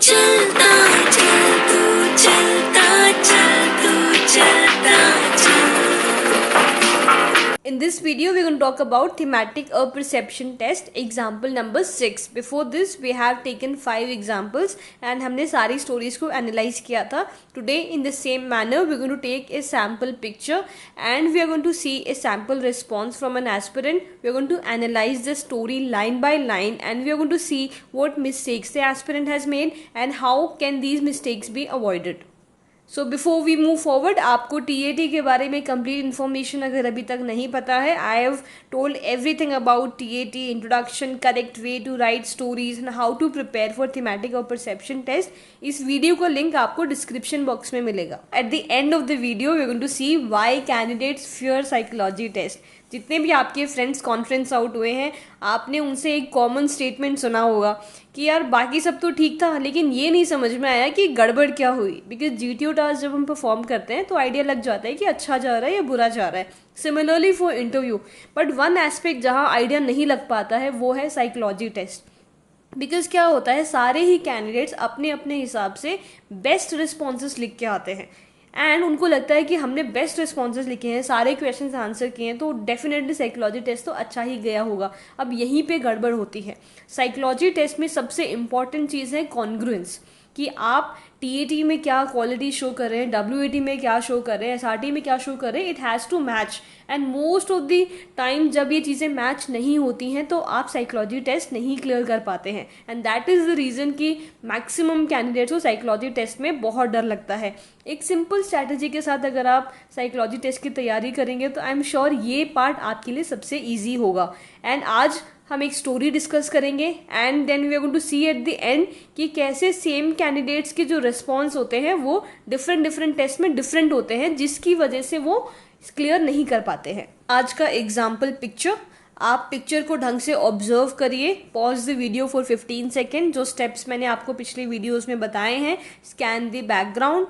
चलता चल तू चलता चल तू चलता चल. In this video, we're going to talk about thematic perception test, example number 6. Before this, we have taken 5 examples and हमने सारी stories को analyze किया था. Today, in the same manner, we're going to take a sample picture and we are going to see a sample response from an aspirant. We are going to analyze the story line by line and we are going to see what mistakes the aspirant has made and how can these mistakes be avoided. So before we move forward, आपको TAT के बारे में complete information अगर अभी तक नहीं पता है, I have told everything about TAT, introduction, correct way to write stories and how to prepare for thematic और परसेप्शन टेस्ट. इस वीडियो का लिंक आपको डिस्क्रिप्शन बॉक्स में मिलेगा. At the end of the video we are going to see why candidates fear psychology test. जितने भी आपके friends conference out हुए हैं, आपने उनसे एक कॉमन स्टेटमेंट सुना होगा कि यार बाकी सब तो ठीक था लेकिन ये नहीं समझ में आया कि गड़बड़ क्या हुई. बिकॉज GTO टास्क जब हम परफॉर्म करते हैं तो आइडिया लग जाता है कि अच्छा जा रहा है या बुरा जा रहा है. Similarly for interview, but one aspect जहाँ आइडिया नहीं लग पाता है वो है साइकोलॉजी टेस्ट. बिकॉज क्या होता है, सारे ही कैंडिडेट्स अपने अपने हिसाब से बेस्ट रिस्पॉन्सेस लिख के आते हैं एंड उनको लगता है कि हमने बेस्ट रिस्पॉन्सेज लिखे हैं, सारे क्वेश्चंस आंसर किए हैं, तो डेफिनेटली साइकोलॉजी टेस्ट तो अच्छा ही गया होगा. अब यहीं पे गड़बड़ होती है. साइकोलॉजी टेस्ट में सबसे इम्पॉर्टेंट चीज़ है कॉन्ग्रुएंस, कि आप TAT में क्या क्वालिटी शो कर रहे हैं, WAT में क्या शो कर रहे हैं, SRT में क्या शो कर रहे हैं. It has to match and most of the time जब ये चीज़ें मैच नहीं होती हैं तो आप साइकोलॉजी टेस्ट नहीं क्लियर कर पाते हैं. And that is the reason कि मैक्सिमम कैंडिडेट्स को साइकोलॉजी टेस्ट में बहुत डर लगता है. एक सिंपल स्ट्रैटेजी के साथ अगर आप साइकोलॉजी टेस्ट की तैयारी करेंगे तो आई एम श्योर ये पार्ट आपके लिए सबसे ईजी होगा. एंड आज हम एक स्टोरी डिस्कस करेंगे and then we are going to see at the end कि कैसे सेम कैंडिडेट्स के जो रिस्पॉन्स होते हैं वो डिफरेंट टेस्ट में डिफरेंट होते हैं, जिसकी वजह से वो क्लियर नहीं कर पाते हैं. आज का एग्जाम्पल पिक्चर, आप पिक्चर को ढंग से ऑब्जर्व करिए. Pause the video for 15 second. जो स्टेप्स मैंने आपको पिछले वीडियोज़ में बताए हैं, scan the background,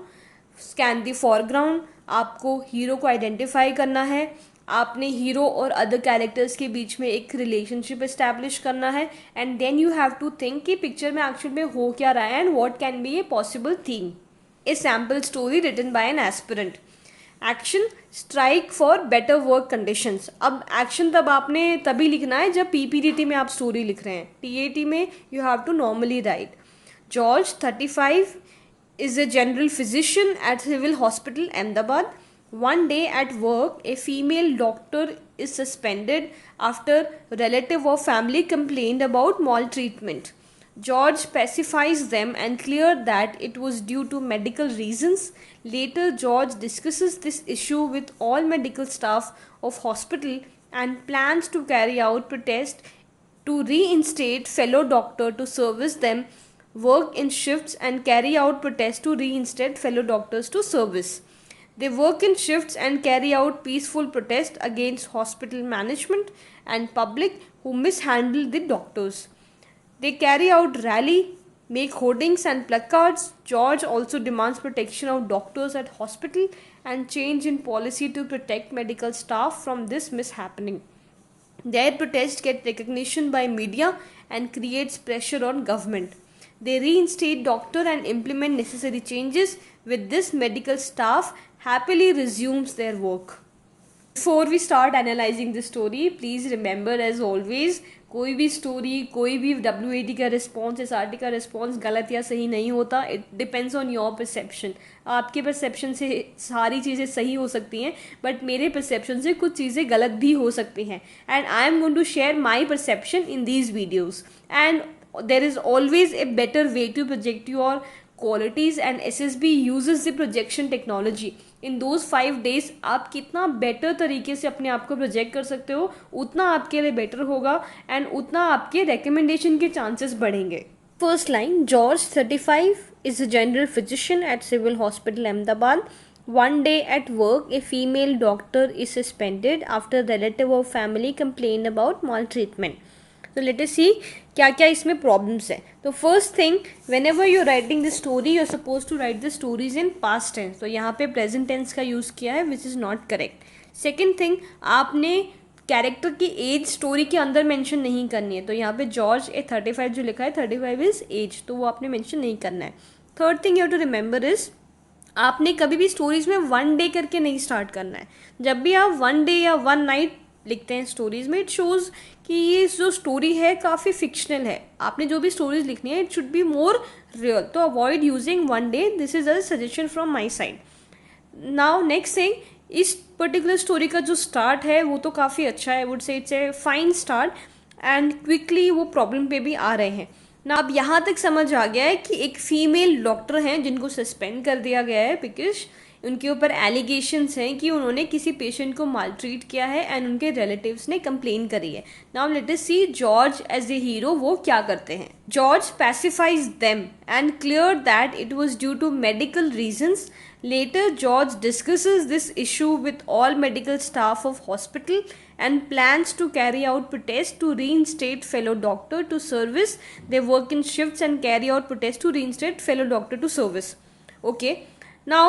scan the foreground. आपको हीरो को आइडेंटिफाई करना है, आपने हीरो और अदर कैरेक्टर्स के बीच में एक रिलेशनशिप इस्टेब्लिश करना है and then you have to think कि पिक्चर में एक्चुअल में हो क्या रहा है and what can be a possible theme. A sample story written by an aspirant. Action, strike for better work conditions. अब एक्शन तब आपने तभी लिखना है जब PPTT में आप स्टोरी लिख रहे हैं. TAT में you have to normally write. George 35 is a general physician at Civil Hospital, Ahmedabad. One day at work, a female doctor is suspended after relative or family complained about maltreatment. George pacifies them and clears that it was due to medical reasons. Later, George discusses this issue with all medical staff of hospital and plans to carry out protest to reinstate fellow doctor to service them, work in shifts and carry out protests to reinstate fellow doctors to service. They work in shifts and carry out peaceful protest against hospital management and public who mishandle the doctors. They carry out rally, make hoardings and placards. George also demands protection of doctors at hospital and change in policy to protect medical staff from this mishappening. Their protests get recognition by media and creates pressure on government. They reinstate doctor and implement necessary changes. With this, medical staff happily resumes their work. Before we start analyzing the story, please remember as always, कोई भी story, कोई भी WAT का response, SRT का response गलत या सही नहीं होता. It depends on your perception. आपके परसेप्शन से सारी चीज़ें सही हो सकती हैं बट मेरे परसेप्शन से कुछ चीज़ें गलत भी हो सकती हैं. And I am going to share my perception in these videos. And there is always a better way to project your qualities and SSB uses the projection technology. In those 5 days आप कितना better तरीके से अपने आप को project कर सकते हो उतना आपके लिए बेटर होगा एंड उतना आपके रिकमेंडेशन के चांसेस बढ़ेंगे. First line, George 35 is a general physician at Civil Hospital, Ahmedabad. One day at work, a female doctor is suspended after relative or family complained about maltreatment. So let us see क्या क्या इसमें problems है. तो first thing, whenever you writing the story you are suppose to write the stories in past tense. तो यहाँ पे present tense का use किया है which is not correct. Second thing, आपने कैरेक्टर की एज स्टोरी के अंदर मेंशन नहीं करनी है। तो यहाँ पे जॉर्ज ए 35 जो लिखा है, 35 इज एज, तो वो आपने मेंशन नहीं करना है। Third thing you have to remember is, आपने कभी भी स्टोरीज में 1 डे करके नहीं स्टार्ट करना है। जब भी आप 1 डे या 1 नाइट लिखते हैं स्टोरीज में, इट शोज कि ये जो स्टोरी है काफ़ी फिक्शनल है। आपने जो भी स्टोरीज लिखनी है, it should be more real. तो avoid using 1 day, this is a suggestion from my side. Now next thing, इस पर्टिकुलर स्टोरी का जो स्टार्ट है वो तो काफ़ी अच्छा है, would say it's a fine start, and quickly वो प्रॉब्लम पे भी आ रहे हैं ना। अब यहाँ तक समझ आ गया है कि एक फीमेल डॉक्टर हैं जिनको सस्पेंड कर दिया गया है बिकॉज उनके ऊपर एलिगेशंस हैं कि उन्होंने किसी पेशेंट को मालट्रीट किया है एंड उनके रिलेटिव्स ने कंप्लेन करी है। Now let us see George as a hero वो क्या करते हैं। George pacifies them and clear that it was due to medical reasons. Later, George discusses this issue with all medical staff of hospital and plans to carry out protests to reinstate fellow doctor to service. They work in shifts and carry out protests to reinstate fellow doctor to service. Okay. Now,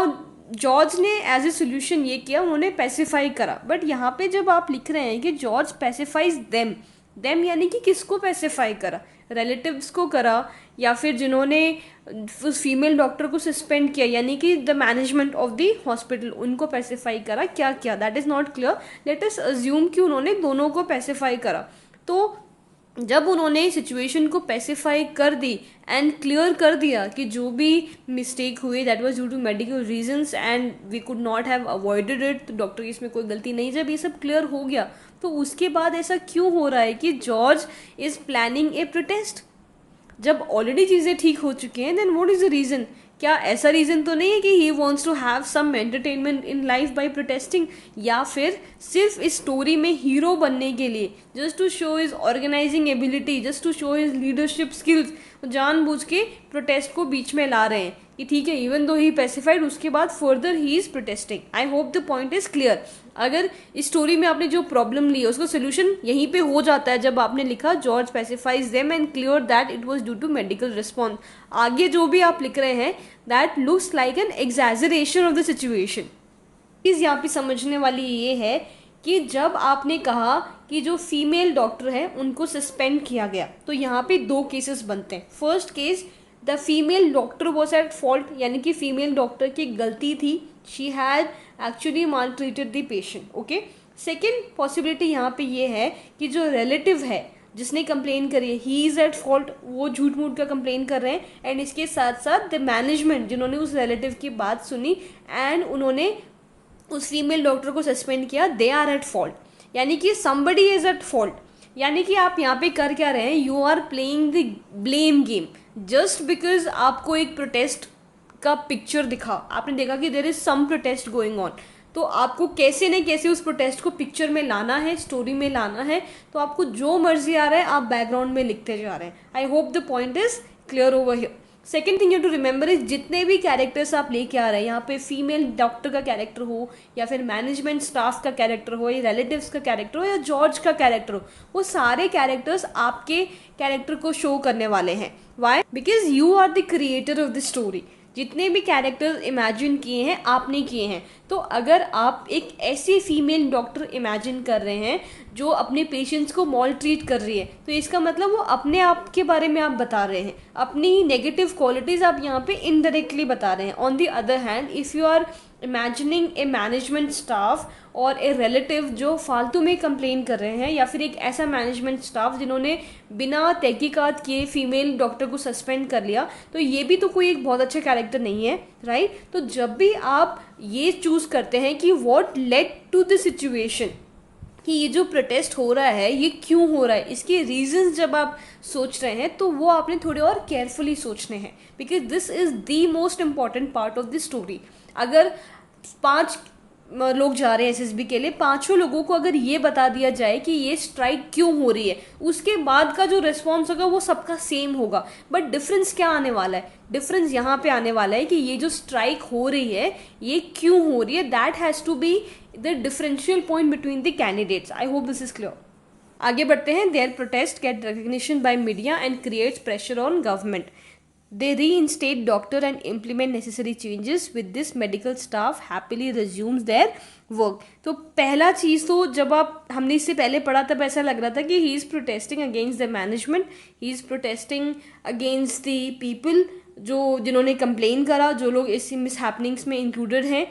George ने as a solution ये किया, उन्होंने pacify करा। But यहाँ पे जब आप लिख रहे हैं कि जॉर्ज पैसिफाइज देम, देम यानी कि किसको पैसिफाई करा? रिलेटिव्स को करा या फिर जिन्होंने उस फीमेल डॉक्टर को सस्पेंड किया यानी कि the management of the hospital, उनको पैसिफाई करा? क्या किया, that is not clear. Let us assume कि उन्होंने दोनों को पैसिफाई करा। तो जब उन्होंने सिचुएशन को पैसिफाई कर दी एंड क्लियर कर दिया कि जो भी मिस्टेक हुई that was due to medical reasons and we could not have avoided it, तो डॉक्टर की इसमें कोई गलती नहीं, जब ये सब क्लियर हो गया तो उसके बाद ऐसा क्यों हो रहा है कि George is planning a protest? जब ऑलरेडी चीज़ें ठीक हो चुकी हैं, then what is the reason? क्या ऐसा रीज़न तो नहीं है कि he wants to have some entertainment in life by protesting, या फिर सिर्फ इस स्टोरी में हीरो बनने के लिए, just to show his organizing ability, just to show his leadership skills, जानबूझ के प्रोटेस्ट को बीच में ला रहे हैं कि ठीक है इवन दो ही पैसिफाइड, उसके बाद further he is protesting. I hope the point is clear. अगर इस स्टोरी में आपने जो प्रॉब्लम ली है उसका सोल्यूशन यहीं पे हो जाता है जब आपने लिखा George pacifies them and clear that it was due to medical response. आगे जो भी आप लिख रहे हैं that looks like an exaggeration of the situation. चीज़ यहाँ पे समझने वाली ये है कि जब आपने कहा कि जो फीमेल डॉक्टर है उनको सस्पेंड किया गया, तो यहाँ पे 2 केसेस बनते हैं। First case, the female doctor was at fault, यानी कि फीमेल डॉक्टर की गलती थी, she had actually mall treated the patient. Okay. Second possibility यहाँ पे ये है कि जो रिलेटिव है जिसने कंप्लेन करी है, ही इज़ एट फॉल्ट, वो झूठ मूठ का कंप्लेन कर रहे हैं, एंड इसके साथ साथ द मैनेजमेंट जिन्होंने उस रिलेटिव की बात सुनी एंड उन्होंने उस फीमेल डॉक्टर को सस्पेंड किया, दे आर एट फॉल्ट, यानी कि समबडी इज एट फॉल्ट। यानी कि आप यहाँ पे कर क्या रहे हैं, you are playing the blame game. Just because आपको एक प्रोटेस्ट का पिक्चर दिखा, आपने देखा कि there is some protest going on, तो आपको कैसे न कैसे उस प्रोटेस्ट को पिक्चर में लाना है, स्टोरी में लाना है, तो आपको जो मर्जी आ रहा है आप बैकग्राउंड में लिखते जा रहे हैं। I hope the point is clear over here. Second thing you to remember is, जितने भी कैरेक्टर्स आप लेके आ रहे हैं, यहाँ पे फीमेल डॉक्टर का कैरेक्टर हो या फिर मैनेजमेंट स्टाफ का कैरेक्टर हो या रिलेटिव्स का कैरेक्टर हो या जॉर्ज का कैरेक्टर हो, वो सारे कैरेक्टर्स आपके कैरेक्टर को शो करने वाले हैं। Why? Because you are the creator of the story. जितने भी कैरेक्टर्स इमेजिन किए हैं आपने किए हैं। तो अगर आप एक ऐसी फीमेल डॉक्टर इमेजिन कर रहे हैं जो अपने पेशेंट्स को मॉल ट्रीट कर रही है, तो इसका मतलब वो अपने आप के बारे में आप बता रहे हैं, अपनी नेगेटिव क्वालिटीज़ आप यहाँ पे इनडायरेक्टली बता रहे हैं। On the other hand, if you are imagining a management staff और ए रिलेटिव जो फालतू में कंप्लेन कर रहे हैं, या फिर एक ऐसा मैनेजमेंट स्टाफ जिन्होंने बिना तहकीकात किए फीमेल डॉक्टर को सस्पेंड कर लिया, तो ये भी तो कोई एक बहुत अच्छा कैरेक्टर नहीं है, राइट? तो जब भी आप ये चूज़ करते हैं कि what led to the situation, कि ये जो प्रोटेस्ट हो रहा है ये क्यों हो रहा है, इसके रीजंस जब आप सोच रहे हैं, तो वो आपने थोड़े और केयरफुली सोचने हैं, because this is the most important part of the story. अगर 5 लोग जा रहे हैं एसएसबी के लिए, 5 लोगों को अगर ये बता दिया जाए कि ये स्ट्राइक क्यों हो रही है, उसके बाद का जो रिस्पॉन्स होगा वो सबका सेम होगा। बट डिफरेंस क्या आने वाला है? डिफरेंस यहाँ पे आने वाला है कि ये जो स्ट्राइक हो रही है ये क्यों हो रही है, that has to be the differential point between the candidates. I hope this is clear. आगे बढ़ते हैं। Their protest get recognition by media and creates pressure on government. They reinstate doctor and implement necessary changes. With this, medical staff happily resumes their work. तो पहला चीज़ तो जब आप हमने इससे पहले पढ़ा तब ऐसा लग रहा था कि he is protesting against the management, he is protesting against the people जिन्होंने कंप्लेन करा, जो लोग इस मिस हैपनिंग्स में इंक्लूडेड हैं,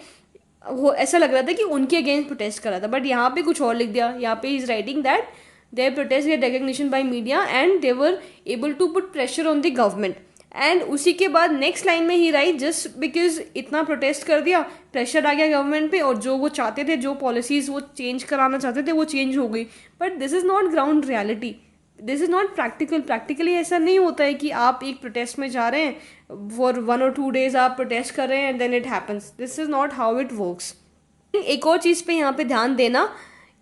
वो ऐसा लग रहा था कि उनके अगेंस्ट प्रोटेस्ट कर रहा था. बट यहाँ पे कुछ और लिख दिया. यहाँ पे is writing that their protest get recognition by media and they were able to put pressure on the government. And उसी के बाद नेक्स्ट लाइन में ही राइट जस्ट बिकॉज इतना प्रोटेस्ट कर दिया, प्रेशर आ गया गवर्नमेंट पे, और जो वो चाहते थे, जो पॉलिसीज़ वो चेंज कराना चाहते थे, वो चेंज हो गई. But this is not ground reality, this is not practical. Practically ऐसा नहीं होता है कि आप एक प्रोटेस्ट में जा रहे हैं, फॉर 1 or 2 days आप प्रोटेस्ट कर रहे हैं and then it happens. This is not how it works. एक और चीज़ पे यहाँ पे ध्यान देना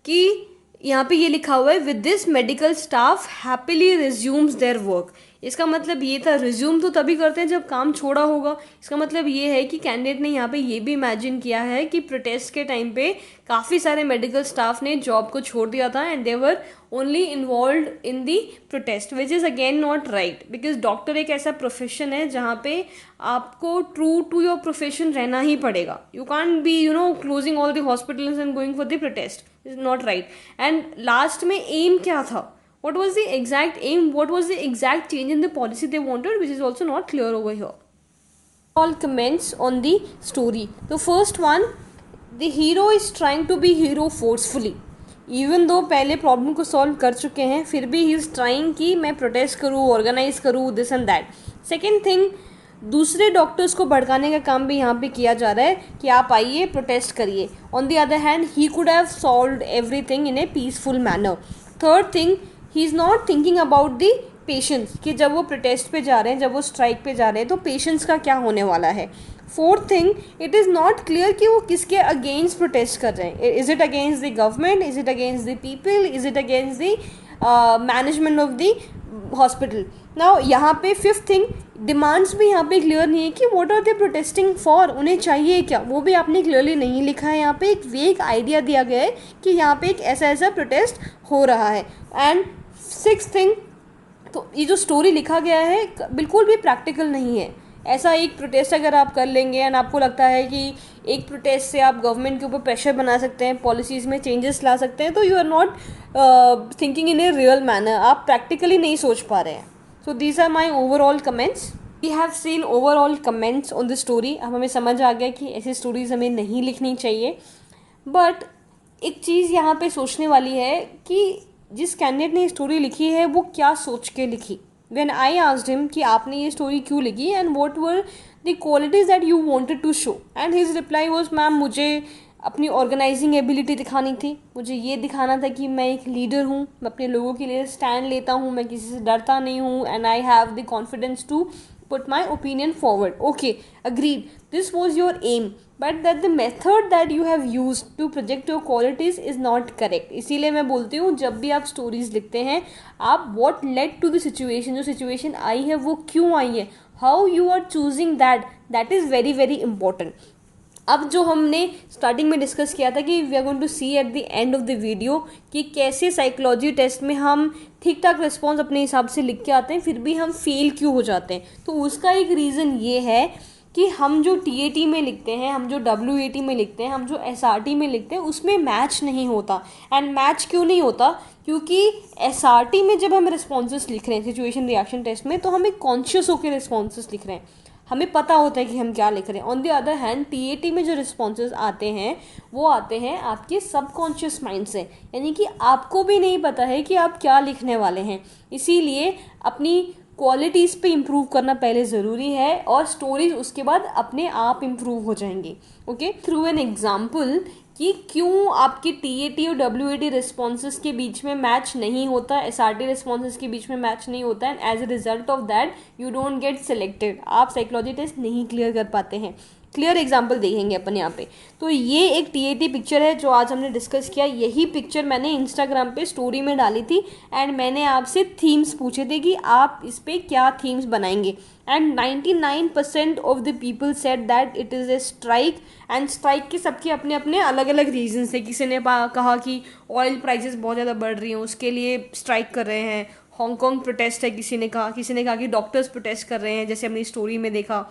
कि यहाँ पे ये लिखा हुआ है with this medical staff happily resumes their work. इसका मतलब ये था, रिज्यूम तो तभी करते हैं जब काम छोड़ा होगा. इसका मतलब ये है कि कैंडिडेट ने यहाँ पे ये भी इमेजिन किया है कि प्रोटेस्ट के टाइम पे काफ़ी सारे मेडिकल स्टाफ ने जॉब को छोड़ दिया था and they were only involve in the protest, which is again not right. Because doctor एक ऐसा प्रोफेशन है जहाँ पे आपको ट्रू टू योर प्रोफेशन रहना ही पड़ेगा. You can't be closing all the hospitals and going for the protest. Is not right. And last में M क्या था, what was the exact aim, what was the exact change in the policy they wanted, which is also not clear over here. All comments on the story. The first one, the hero is trying to be hero forcefully. Even though पहले problem को solve कर चुके हैं, फिर भी he is trying कि मैं protest करूँ, ऑर्गेनाइज करूँ, this and that. Second thing, दूसरे डॉक्टर्स को भड़काने का काम भी यहाँ पे किया जा रहा है कि आप आइए प्रोटेस्ट करिए. On the other hand he could have solved everything in A peaceful manner. Third thing, he is not thinking about the patients कि जब वो प्रोटेस्ट पे जा रहे हैं, जब वो स्ट्राइक पे जा रहे हैं, तो पेशेंट्स का क्या होने वाला है. Fourth thing, it is not clear कि वो किसके अगेंस्ट प्रोटेस्ट कर रहे हैं. Is it against the government, is it against the people, is it against the management of the hospital. Now यहाँ पे फिफ्थ थिंग, डिमांड्स भी यहाँ पे क्लियर नहीं है कि what are they protesting for, उन्हें चाहिए क्या, वो भी आपने क्लियरली नहीं लिखा है. यहाँ पे एक वेग आइडिया दिया गया है कि यहाँ पे एक ऐसा ऐसा प्रोटेस्ट हो रहा है. एंड सिक्स्थ थिंग, तो ये जो स्टोरी लिखा गया है बिल्कुल भी प्रैक्टिकल नहीं है. ऐसा एक प्रोटेस्ट अगर आप कर लेंगे एंड आपको लगता है कि एक प्रोटेस्ट से आप गवर्नमेंट के ऊपर प्रेशर बना सकते हैं, पॉलिसीज़ में चेंजेस ला सकते हैं, तो you are not thinking in a real manner. आप प्रैक्टिकली नहीं सोच पा रहे हैं. So these are my overall comments. We have seen overall comments on the story. अब हमें समझ आ गया कि ऐसी स्टोरीज हमें नहीं लिखनी चाहिए. बट एक चीज़ यहाँ पे सोचने वाली है कि जिस कैंडिडेट ने स्टोरी लिखी है वो क्या सोच के लिखी. When I asked him कि आपने ये स्टोरी क्यों लिखी and what were the qualities that you wanted to show, and his reply was, ma'am मुझे अपनी ऑर्गेनाइजिंग एबिलिटी दिखानी थी, मुझे ये दिखाना था कि मैं एक लीडर हूँ, मैं अपने लोगों के लिए स्टैंड लेता हूँ, मैं किसी से डरता नहीं हूँ, and I have the confidence to put my opinion forward. Okay, agreed. This was your aim, but that the method that you have used to project your qualities is not correct. इसीलिए मैं बोलती हूँ जब भी आप stories लिखते हैं, आप what led to the situation, जो सिचुएशन आई है वो क्यों आई है, how you are choosing that is very very important. अब जो हमने स्टार्टिंग में डिस्कस किया था कि we are going to see at the end of the video कि कैसे साइकोलॉजी टेस्ट में हम ठीक ठाक रिस्पॉन्स अपने हिसाब से लिख के आते हैं, फिर भी हम फेल क्यों हो जाते हैं. तो उसका एक रीज़न ये है कि हम जो TAT में लिखते हैं, हम जो WAT में लिखते हैं, हम जो SRT में लिखते हैं, उसमें मैच नहीं होता. एंड मैच क्यों नहीं होता, क्योंकि SRT में जब हम रिस्पॉन्सेस लिख रहे हैं सिचुएशन रिएक्शन टेस्ट में, तो हम एक कॉन्शियस होकर रिस्पॉन्सेस लिख रहे हैं, हमें पता होता है कि हम क्या लिख रहे हैं. On the other hand TAT में जो रिस्पॉन्सेज आते हैं वो आते हैं आपके सबकॉन्शियस माइंड से, यानी कि आपको भी नहीं पता है कि आप क्या लिखने वाले हैं. इसीलिए अपनी क्वालिटीज़ पे इम्प्रूव करना पहले ज़रूरी है और स्टोरीज उसके बाद अपने आप इम्प्रूव हो जाएंगी. ओके, थ्रू एन एग्जाम्पल कि क्यों आपके TAT और WAT रिस्पॉन्सेस के बीच में मैच नहीं होता, SRT रिस्पॉन्सेस के बीच में मैच नहीं होता, and as a result of that you don't get selected. आप साइकोलॉजी टेस्ट नहीं क्लियर कर पाते हैं. क्लियर एग्जाम्पल देखेंगे अपन यहाँ पे. तो ये एक TAT पिक्चर है जो आज हमने डिस्कस किया. यही पिक्चर मैंने इंस्टाग्राम पे स्टोरी में डाली थी एंड मैंने आपसे थीम्स पूछे थे कि आप इस पर क्या थीम्स बनाएंगे. And 99% of the people said that it is a strike. And strike के सबके अपने अपने अलग अलग रीजंस थे. किसी ने कहा कि ऑयल प्राइसेस बहुत ज़्यादा बढ़ रही हैं, उसके लिए स्ट्राइक कर रहे हैं. हांगकांग प्रोटेस्ट है, किसी ने कहा कि डॉक्टर्स प्रोटेस्ट कर रहे हैं, जैसे हमने स्टोरी में देखा।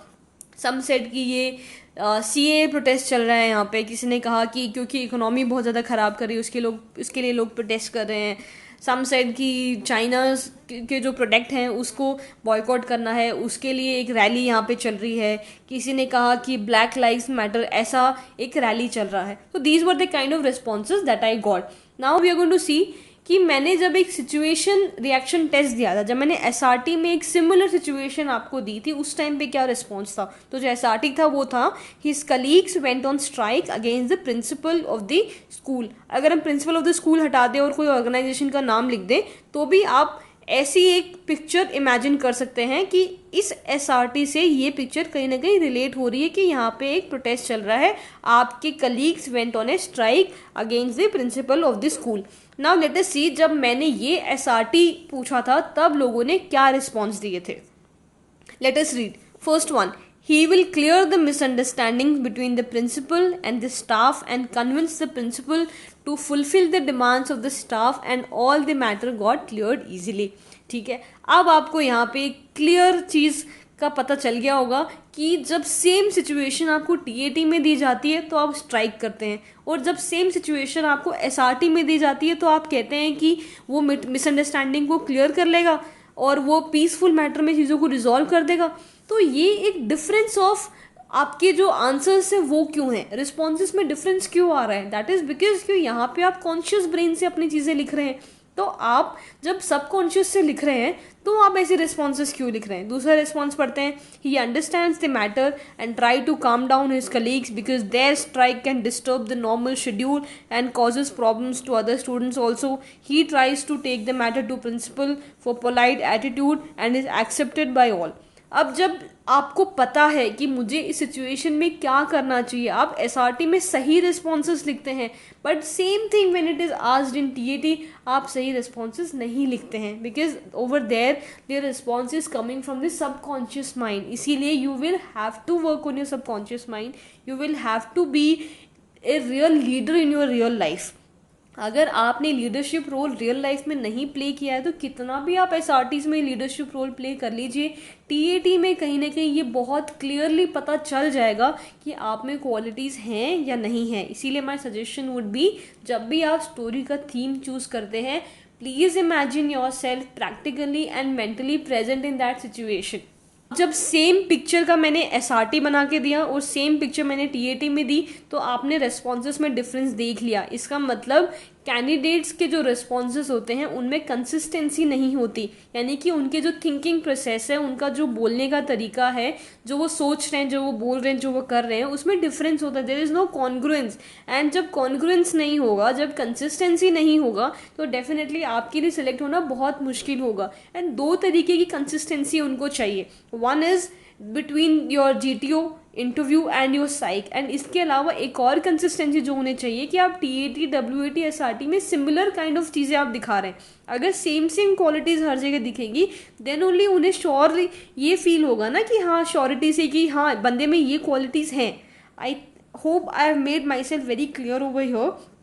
सम सेड कि ये सीए प्रोटेस्ट चल रहा है यहाँ पे, किसी ने कहा कि क्योंकि इकोनॉमी बहुत ज़्यादा ख़राब कर रही है उसके लिए लोग प्रोटेस्ट कर रहे हैं। सम सेड कि चाइना के जो प्रोडक्ट हैं उसको बॉयकॉट करना है, उसके लिए एक रैली यहाँ पे चल रही है। किसी ने कहा कि ब्लैक लाइव्स मैटर, ऐसा एक रैली चल रहा है। तो these were the kind of responses that I got. Now we are going to see कि मैंने जब एक सिचुएशन रिएक्शन टेस्ट दिया था, जब मैंने एसआरटी में एक सिमिलर सिचुएशन आपको दी थी, उस टाइम पे क्या रिस्पॉन्स था। तो जो एसआरटी था वो था his colleagues went on strike against the principal of the school. अगर हम प्रिंसिपल ऑफ द स्कूल हटा दें और कोई ऑर्गेनाइजेशन का नाम लिख दें तो भी आप ऐसी एक पिक्चर इमेजिन कर सकते हैं कि इस एसआरटी से ये पिक्चर कहीं ना कहीं रिलेट हो रही है कि यहाँ पे एक प्रोटेस्ट चल रहा है, आपके colleagues went on a strike against the principal of the school. Now let us see, जब मैंने ये एसआरटी पूछा था तब लोगों ने क्या रिस्पॉन्स दिए थे। Let us read first one. He will clear the misunderstandings between the principal and the staff and convince the principal to fulfill the demands of the staff and all the matter got cleared easily। ठीक है, अब आपको यहाँ पे clear चीज़ का पता चल गया होगा कि जब सेम सिचुएशन आपको टीएटी में दी जाती है तो आप स्ट्राइक करते हैं, और जब सेम सिचुएशन आपको एसआरटी में दी जाती है तो आप कहते हैं कि वो मिसअंडरस्टैंडिंग को क्लियर कर लेगा और वो पीसफुल मैटर में चीज़ों को रिजॉल्व कर देगा। तो ये एक डिफरेंस ऑफ आपके जो आंसर्स है वो क्यों है, रिस्पॉन्सेस में डिफरेंस क्यों आ रहा है, दैट इज बिकॉज क्यों यहाँ पे आप कॉन्शियस ब्रेन से अपनी चीज़ें लिख रहे हैं। तो आप जब सबकॉन्शियस से लिख रहे हैं तो आप ऐसे रिस्पॉन्सेस क्यों लिख रहे हैं। दूसरा रिस्पॉन्स पढ़ते हैं। He understands the matter and try to calm down his colleagues because their strike can disturb the normal schedule and causes problems to other students also. He tries to take the matter to principal for polite attitude and is accepted by all. अब जब आपको पता है कि मुझे इस situation में क्या करना चाहिए, आप एसआरटी में सही रिस्पॉन्सेस लिखते हैं, but same thing when it is asked in TAT आप सही रिस्पॉन्सेस नहीं लिखते हैं because over there response is coming from the subconscious mind. इसीलिए you will have to work on your subconscious mind, you will have to be a real leader in your real life. अगर आपने leadership role real life में नहीं play किया है तो कितना भी आप एसआरटीज़ में लीडरशिप रोल प्ले कर लीजिए, टीएटी में कहीं ना कहीं ये बहुत क्लियरली पता चल जाएगा कि आप में क्वालिटीज़ हैं या नहीं हैं। इसीलिए माय सजेशन वुड बी, जब भी आप स्टोरी का थीम चूज़ करते हैं, please imagine your self practically and mentally present in that situation. जब सेम पिक्चर का मैंने एसआरटी बना के दिया और सेम पिक्चर मैंने टीएटी में दी तो आपने रेस्पॉन्सेस में डिफरेंस देख लिया। इसका मतलब कैंडिडेट्स के जो रेस्पॉन्सेस होते हैं उनमें कंसिस्टेंसी नहीं होती, यानी कि उनके जो थिंकिंग प्रोसेस है, उनका जो बोलने का तरीका है, जो वो सोच रहे हैं, जो वो बोल रहे हैं, जो वो कर रहे हैं, उसमें डिफरेंस होता है। There is no congruence, and जब कॉन्ग्रुएंस नहीं होगा, जब कंसिस्टेंसी नहीं होगा तो डेफिनेटली आपके लिए सिलेक्ट होना बहुत मुश्किल होगा। एंड दो तरीके की कंसिस्टेंसी उनको चाहिए, one is between your GTO interview and your psych, and इसके अलावा एक और कंसिस्टेंसी जो होनी चाहिए कि आप टीएटी डब्ल्यूएटी एसआरटी में सिमिलर काइंड ऑफ चीज़ें आप दिखा रहे हैं। अगर सेम क्वालिटीज़ हर जगह दिखेंगी देन ओनली उन्हें श्योर ये फील होगा ना कि हाँ श्योरिटी से कि हाँ बंदे में ये क्वालिटीज़ हैं। I hope I have made my self very clear over here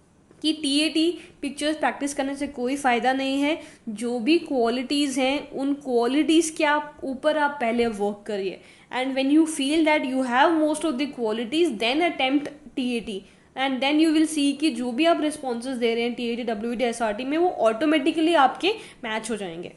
कि टीएटी पिक्चर्स प्रैक्टिस करने से कोई फ़ायदा नहीं है। जो भी क्वालिटीज़ हैं उन क्वालिटीज़ के ऊपर आप पहले वर्क करिए, and when you feel that you have most of the qualities then attempt TAT, and then you will see कि जो भी आप रिस्पॉन्सेज दे रहे हैं टीएटी डब्ल्यूएटी एसआरटी में वो ऑटोमेटिकली आपके मैच हो जाएंगे।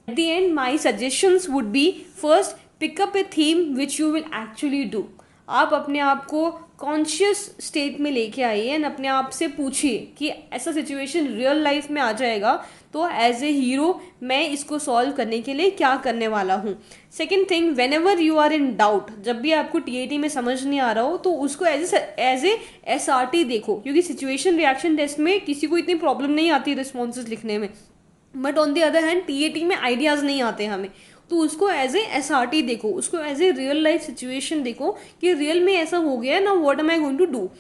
At the end my suggestions would be, first pick up a theme which you will actually do. आप अपने आप को कॉन्शियस स्टेट में लेके आइए एंड अपने आप से पूछिए कि ऐसा सिचुएशन रियल लाइफ में आ जाएगा तो एज ए हीरो मैं इसको सॉल्व करने के लिए क्या करने वाला हूँ। Second thing, whenever you are in doubt, जब भी आपको टीएटी में समझ नहीं आ रहा हो तो उसको एज ए एसआरटी देखो, क्योंकि सिचुएशन रिएक्शन टेस्ट में किसी को इतनी प्रॉब्लम नहीं आती रिस्पॉन्सेज लिखने में, but on the other hand TAT में आइडियाज़ नहीं आते हमें, तो उसको एज ए एसआरटी देखो, उसको as a real life situation देखो कि रियल में ऐसा हो गया ना, what am I going to do.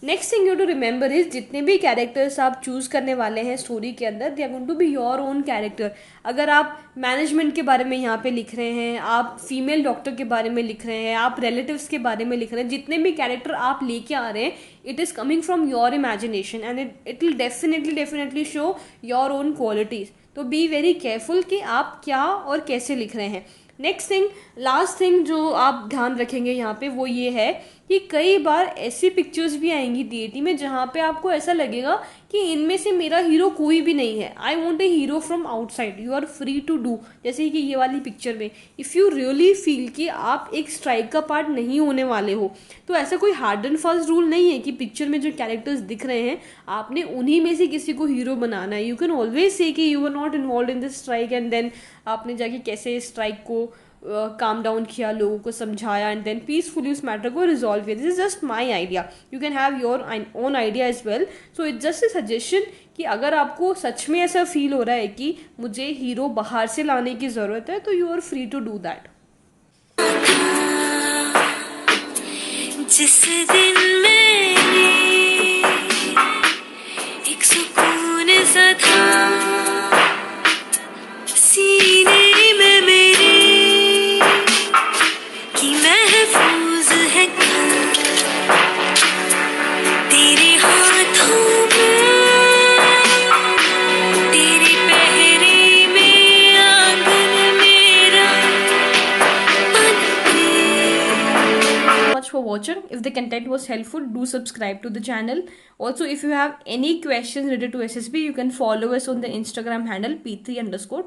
Next thing you to remember is, जितने भी कैरेक्टर्स आप चूज़ करने वाले हैं स्टोरी के अंदर, they are going to be your own character. अगर आप मैनेजमेंट के बारे में यहाँ पे लिख रहे हैं, आप फीमेल डॉक्टर के बारे में लिख रहे हैं, आप रिलेटिव्स के बारे में लिख रहे हैं, जितने भी कैरेक्टर आप लेके आ रहे हैं, it is coming from your imagination and it will definitely show your own qualities. तो बी वेरी केयरफुल कि आप क्या और कैसे लिख रहे हैं। नेक्स्ट थिंग, लास्ट थिंग जो आप ध्यान रखेंगे यहाँ पे वो ये है कि कई बार ऐसी पिक्चर्स भी आएंगी डीएटी में जहाँ पे आपको ऐसा लगेगा कि इनमें से मेरा हीरो कोई भी नहीं है, I want a hero from outside, you are free to do. जैसे कि ये वाली पिक्चर में इफ़ यू रियली फील कि आप एक स्ट्राइक का पार्ट नहीं होने वाले हो, तो ऐसा कोई हार्ड एंड फास्ट रूल नहीं है कि पिक्चर में जो कैरेक्टर्स दिख रहे हैं आपने उन्हीं में से किसी को हीरो बनाना है। यू कैन ऑलवेज से कि you are not involve in this strike and then आपने जाके कैसे स्ट्राइक को काम डाउन किया, लोगों को समझाया एंड देन पीसफुली उस मैटर को रिजॉल्व किया। This is just my idea, you can have your own idea as well. So it's just a suggestion कि अगर आपको सच में ऐसा फील हो रहा है कि मुझे हीरो बाहर से लाने की ज़रूरत है तो you are free to do that. जिस दिन मैंने एक सुकून सा था सीने में मेरे कि महफूज है तेरे हाथों में, तेरे पहरे में आंगन मेरा बन Much for watching. If the content was helpful, do subscribe to the channel. Also, if you have any questions related to SSB, you can follow us on the Instagram handle p3_.